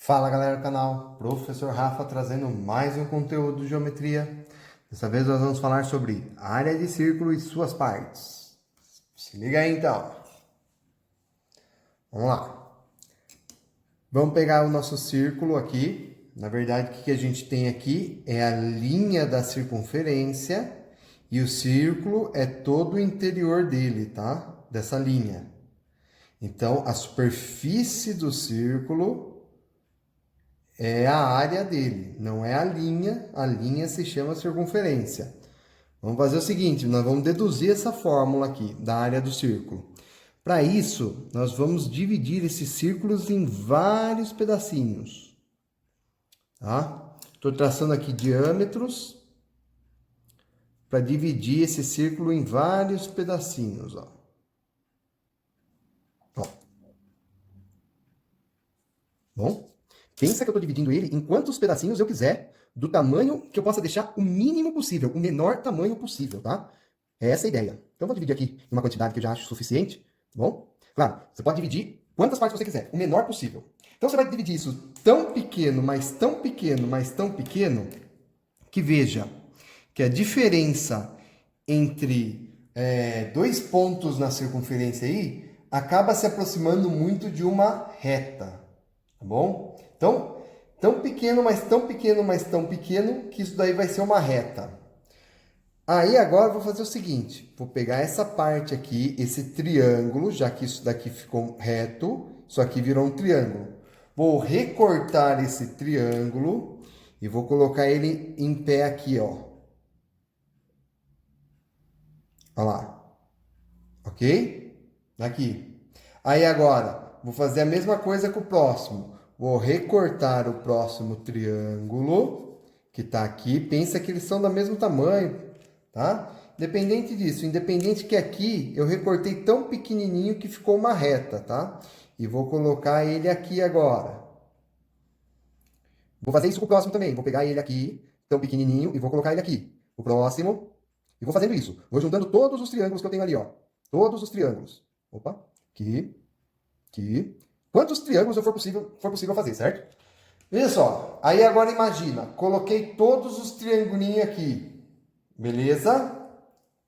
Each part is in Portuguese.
Fala galera do canal, Professor Rafa trazendo mais um conteúdo de geometria. Dessa vez nós vamos falar sobre área de círculo e suas partes. Se liga aí então. Vamos lá. Vamos pegar o nosso círculo aqui. Na verdade, o que a gente tem aqui é a linha da circunferência e o círculo é todo o interior dele, tá? Dessa linha. Então, a superfície do círculo é a área dele, não é a linha se chama circunferência. Vamos fazer o seguinte, nós vamos deduzir essa fórmula aqui da área do círculo. Para isso, nós vamos dividir esses círculos em vários pedacinhos. Tá? Estou traçando aqui diâmetros para dividir esse círculo em vários pedacinhos. Ó. Bom? Pensa que eu estou dividindo ele em quantos pedacinhos eu quiser, do tamanho que eu possa deixar o mínimo possível, o menor tamanho possível, tá? É essa a ideia. Então, eu vou dividir aqui em uma quantidade que eu já acho suficiente, tá bom? Claro, você pode dividir quantas partes você quiser, o menor possível. Então, você vai dividir isso tão pequeno, mas tão pequeno, mas tão pequeno, que veja que a diferença entre dois pontos na circunferência aí acaba se aproximando muito de uma reta, tá bom? Então, tão pequeno, mas tão pequeno, mas tão pequeno, que isso daí vai ser uma reta. Aí agora eu vou fazer o seguinte, vou pegar essa parte aqui, esse triângulo, já que isso daqui ficou reto, isso aqui virou um triângulo. Vou recortar esse triângulo e vou colocar ele em pé aqui, ó. Olha lá. Ok? Aqui. Aí agora, vou fazer a mesma coisa com o próximo. Vou recortar o próximo triângulo, que está aqui. Pensa que eles são do mesmo tamanho, tá? Independente disso, independente que aqui eu recortei tão pequenininho que ficou uma reta, tá? E vou colocar ele aqui agora. Vou fazer isso com o próximo também. Vou pegar ele aqui, tão pequenininho, e vou colocar ele aqui. O próximo. E vou fazendo isso. Vou juntando todos os triângulos que eu tenho ali, ó. Todos os triângulos. Opa, aqui, aqui. Quantos triângulos for possível fazer, certo? Veja só, aí agora imagina, coloquei todos os triangulinhos aqui, beleza?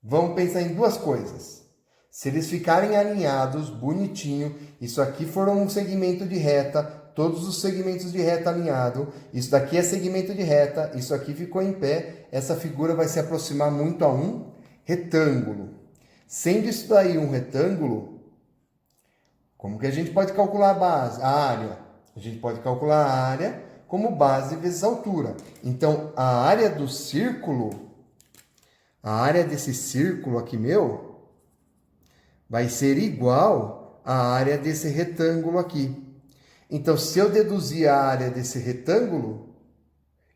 Vamos pensar em duas coisas. Se eles ficarem alinhados, bonitinho, isso aqui for um segmento de reta, todos os segmentos de reta alinhado, isso daqui é segmento de reta, isso aqui ficou em pé, essa figura vai se aproximar muito a um retângulo. Sendo isso daí um retângulo, como que a gente pode calcular a base, a área? A gente pode calcular a área como base vezes altura. Então, a área do círculo, a área desse círculo aqui meu, vai ser igual à área desse retângulo aqui. Então, se eu deduzir a área desse retângulo,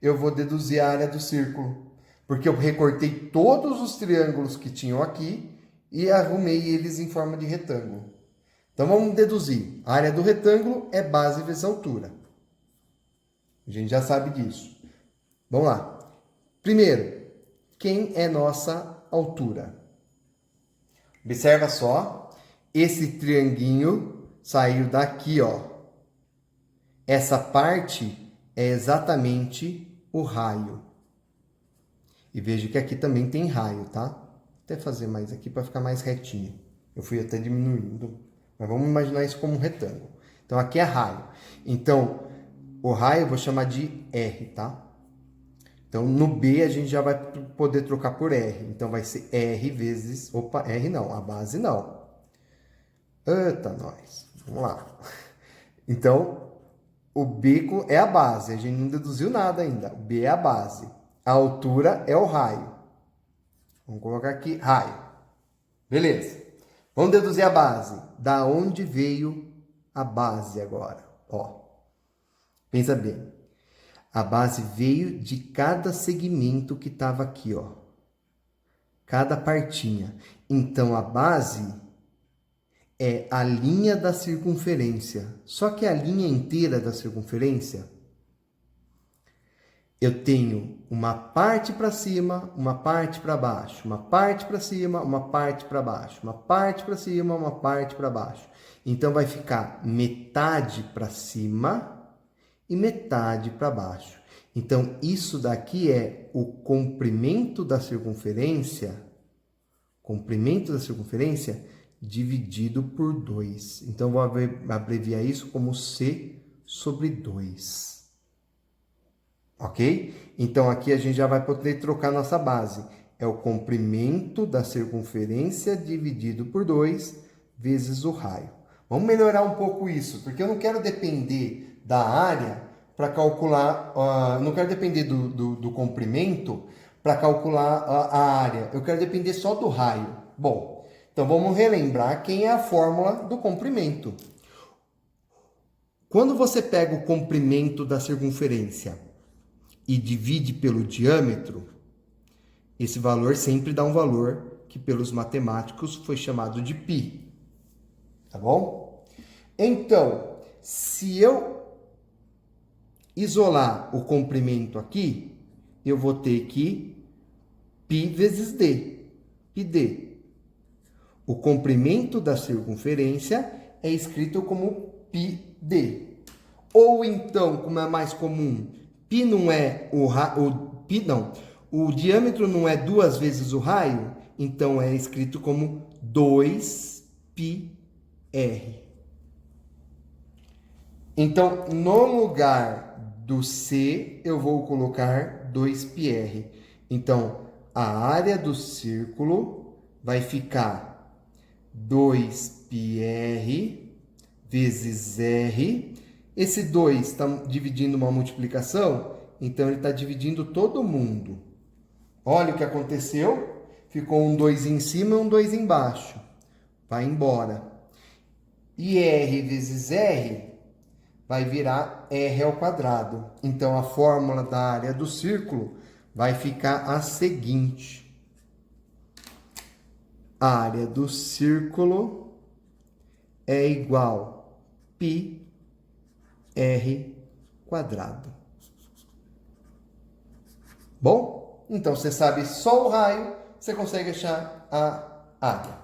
eu vou deduzir a área do círculo. Porque eu recortei todos os triângulos que tinham aqui e arrumei eles em forma de retângulo. Então, vamos deduzir. A área do retângulo é base vezes altura. A gente já sabe disso. Vamos lá. Primeiro, quem é nossa altura? Observa só. Esse trianguinho saiu daqui, ó. Essa parte é exatamente o raio. E veja que aqui também tem raio, tá? Vou até fazer mais aqui para ficar mais retinho. Eu fui até diminuindo. Mas vamos imaginar isso como um retângulo. Então, aqui é raio. Então, o raio eu vou chamar de R, tá? Então, no B, a gente já vai poder trocar por R. Então, vai ser R vezes... Opa, R não, a base não. Eita, nós. Vamos lá. Então, o B é a base. A gente não deduziu nada ainda. O B é a base. A altura é o raio. Vamos colocar aqui raio. Beleza. Vamos deduzir a base. Da onde veio a base agora? Ó, pensa bem. A base veio de cada segmento que estava aqui, ó. Cada partinha. Então, a base é a linha da circunferência. Só que a linha inteira da circunferência, eu tenho uma parte para cima, uma parte para baixo, uma parte para cima, uma parte para baixo, uma parte para cima, uma parte para baixo. Então, vai ficar metade para cima e metade para baixo. Então, isso daqui é o comprimento da circunferência dividido por 2. Então, vou abreviar isso como C sobre 2. Ok? Então, aqui a gente já vai poder trocar nossa base. É o comprimento da circunferência dividido por 2 vezes o raio. Vamos melhorar um pouco isso, porque eu não quero depender da área para calcular, não quero depender do comprimento para calcular a área. Eu quero depender só do raio. Bom, então vamos relembrar quem é a fórmula do comprimento. Quando você pega o comprimento da circunferência e divide pelo diâmetro, esse valor sempre dá um valor que pelos matemáticos foi chamado de π. Tá bom? Então, se eu isolar o comprimento aqui, eu vou ter que π vezes d, πd. O comprimento da circunferência é escrito como πd. Ou então, como é mais comum, π não é o diâmetro não é 2 vezes o raio, então é escrito como 2πr. Então, no lugar do C, eu vou colocar 2πr. Então, a área do círculo vai ficar 2πr vezes r. Esse 2 está dividindo uma multiplicação, então ele está dividindo todo mundo. Olha o que aconteceu. Ficou um 2 em cima e um 2 embaixo. Vai embora. E r vezes r vai virar r ao quadrado. Então, a fórmula da área do círculo vai ficar a seguinte. A área do círculo é igual a πr quadrado. Bom, então você sabe só o raio, você consegue achar a área.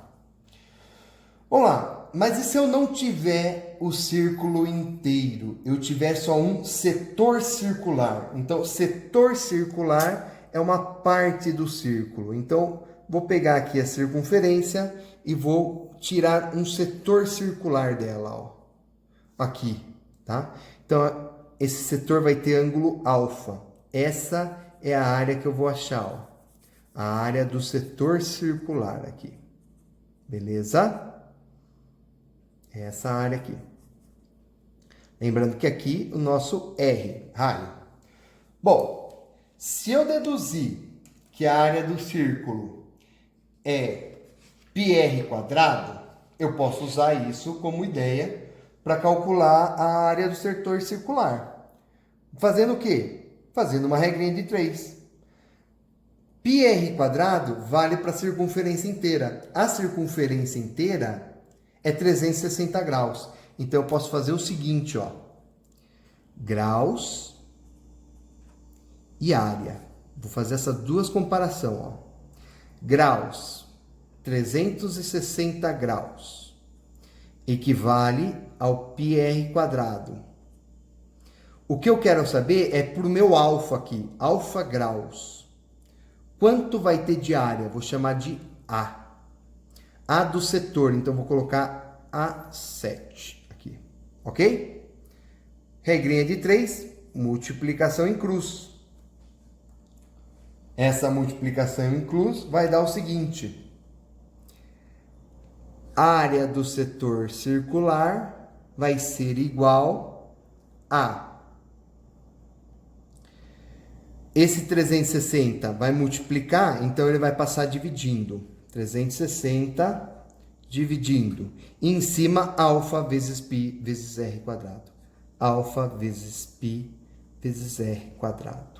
Vamos lá, mas e se eu não tiver o círculo inteiro? Eu tiver só um setor circular. Então, setor circular é uma parte do círculo. Então, vou pegar aqui a circunferência e vou tirar um setor circular dela, ó. Aqui, tá? Então, esse setor vai ter ângulo alfa. Essa é a área que eu vou achar, ó. A área do setor circular aqui. Beleza? Essa área aqui. Lembrando que aqui o nosso R, raio. Bom, se eu deduzir que a área do círculo é πr quadrado, eu posso usar isso como ideia para calcular a área do setor circular. Fazendo o quê? Fazendo uma regrinha de 3. πr quadrado vale para a circunferência inteira. A circunferência inteira é 360 graus. Então, eu posso fazer o seguinte, ó. Graus e área. Vou fazer essas duas comparações, ó. Graus, 360 graus, equivale ao πr quadrado. O que eu quero saber é para o meu alfa aqui, alfa graus. Quanto vai ter de área? Vou chamar de A. A do setor, então vou colocar A7 aqui, ok? Regrinha de 3, multiplicação em cruz. Essa multiplicação em cruz vai dar o seguinte. A área do setor circular vai ser igual a... Esse 360 vai multiplicar, então ele vai passar dividindo. 360 dividindo. E em cima, alfa vezes π vezes r quadrado. Alfa vezes π vezes r quadrado.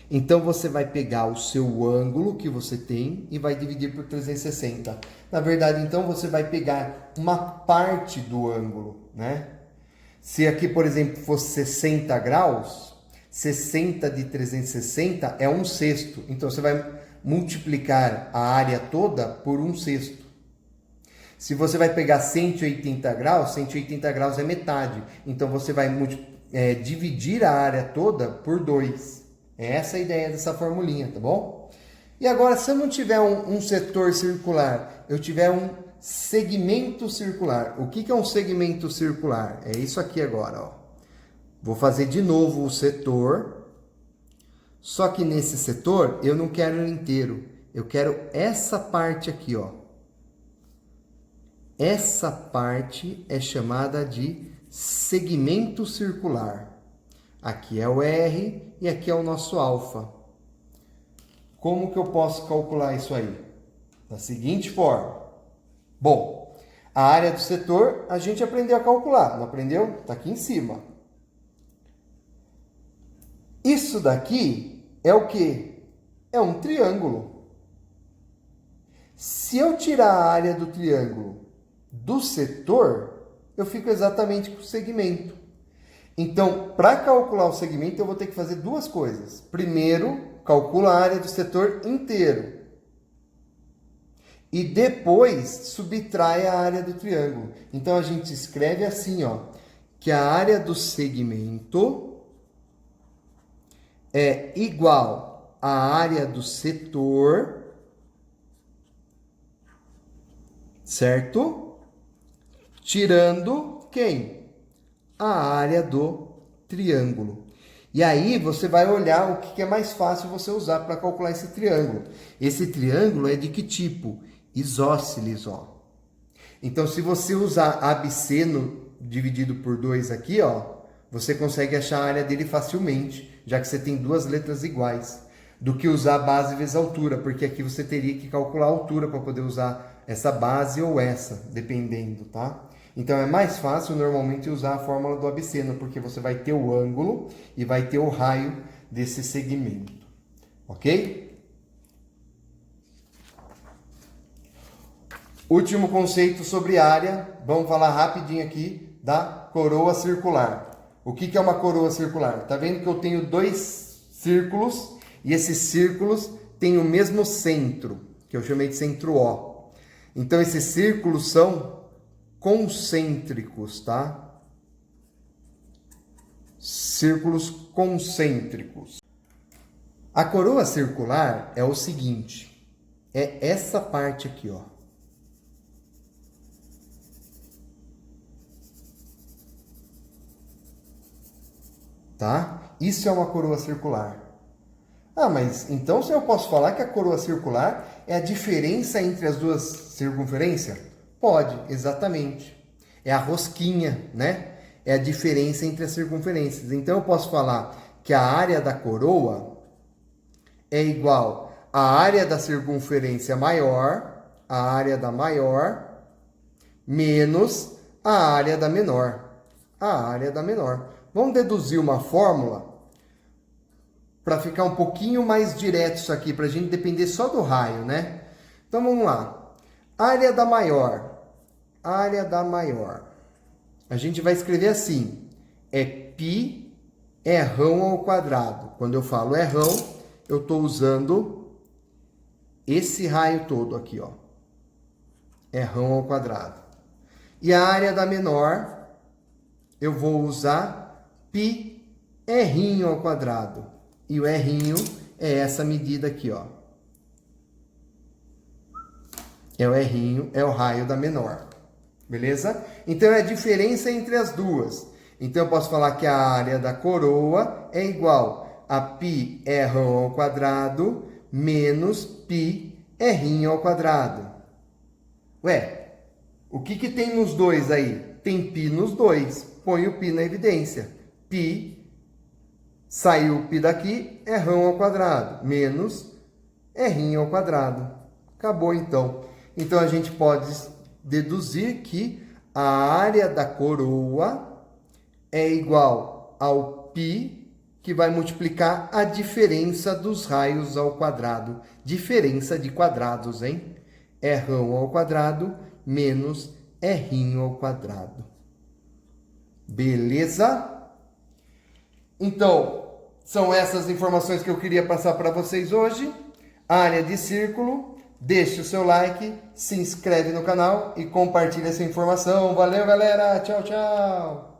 Então, você vai pegar o seu ângulo que você tem e vai dividir por 360. Na verdade, então, você vai pegar uma parte do ângulo, né? Se aqui, por exemplo, fosse 60 graus, 60 de 360 é 1/6. Então, você vai multiplicar a área toda por 1/6. Se você vai pegar 180 graus, 180 graus é metade. Então, você vai dividir a área toda por 2. É essa a ideia dessa formulinha, tá bom? E agora, se eu não tiver um setor circular, eu tiver um segmento circular. O que é um segmento circular? É isso aqui agora, ó. Vou fazer de novo o setor, só que nesse setor eu não quero ele inteiro. Eu quero essa parte aqui, ó. Essa parte é chamada de segmento circular. Aqui é o R e aqui é o nosso alfa. Como que eu posso calcular isso aí? Da seguinte forma. Bom, a área do setor a gente aprendeu a calcular, não aprendeu? Está aqui em cima. Isso daqui é o quê? É um triângulo. Se eu tirar a área do triângulo do setor, eu fico exatamente com o segmento. Então, para calcular o segmento, eu vou ter que fazer duas coisas. Primeiro, calcula a área do setor inteiro. E depois, subtrai a área do triângulo. Então, a gente escreve assim, ó, que a área do segmento é igual à área do setor, certo? Tirando quem? A área do triângulo. E aí você vai olhar o que é mais fácil você usar para calcular esse triângulo. Esse triângulo é de que tipo? Isósceles, ó. Então, se você usar absceno dividido por 2 aqui, ó, você consegue achar a área dele facilmente, já que você tem duas letras iguais, do que usar base vezes altura, porque aqui você teria que calcular a altura para poder usar essa base ou essa, dependendo, tá? Então, é mais fácil normalmente usar a fórmula do absceno, porque você vai ter o ângulo e vai ter o raio desse segmento, ok? Último conceito sobre área, vamos falar rapidinho aqui da coroa circular. O que é uma coroa circular? Tá vendo que eu tenho 2 círculos e esses círculos têm o mesmo centro, que eu chamei de centro O. Então, esses círculos são concêntricos, tá? Círculos concêntricos. A coroa circular é o seguinte, é essa parte aqui, ó. Tá? Isso é uma coroa circular. Ah, mas então se eu posso falar que a coroa circular é a diferença entre as duas circunferências? Pode, exatamente. É a rosquinha, né? É a diferença entre as circunferências. Então eu posso falar que a área da coroa é igual à área da circunferência maior, a área da maior, menos a área da menor. A área da menor. Vamos deduzir uma fórmula para ficar um pouquinho mais direto isso aqui, para a gente depender só do raio, né? Então, vamos lá. Área da maior. Área da maior. A gente vai escrever assim. É π rão ao quadrado. Quando eu falo rão, eu estou usando esse raio todo aqui, ó. Rão ao quadrado. E a área da menor, eu vou usar π r'inho ao quadrado. E o r'inho é essa medida aqui, ó. É o r'inho, é o raio da menor. Beleza? Então, é a diferença entre as duas. Então, eu posso falar que a área da coroa é igual a π rão ao quadrado menos π r'inho ao quadrado. Ué, o que tem nos dois aí? Tem π nos dois. Põe o π na evidência. Π, saiu o π daqui, é rão ao quadrado, menos r'inho ao quadrado. Acabou, então. Então, a gente pode deduzir que a área da coroa é igual ao π, que vai multiplicar a diferença dos raios ao quadrado. Diferença de quadrados, hein? É rão ao quadrado menos r'inho ao quadrado. Beleza? Então, são essas informações que eu queria passar para vocês hoje. Área de círculo. Deixe o seu like, se inscreve no canal e compartilhe essa informação. Valeu, galera! Tchau, tchau!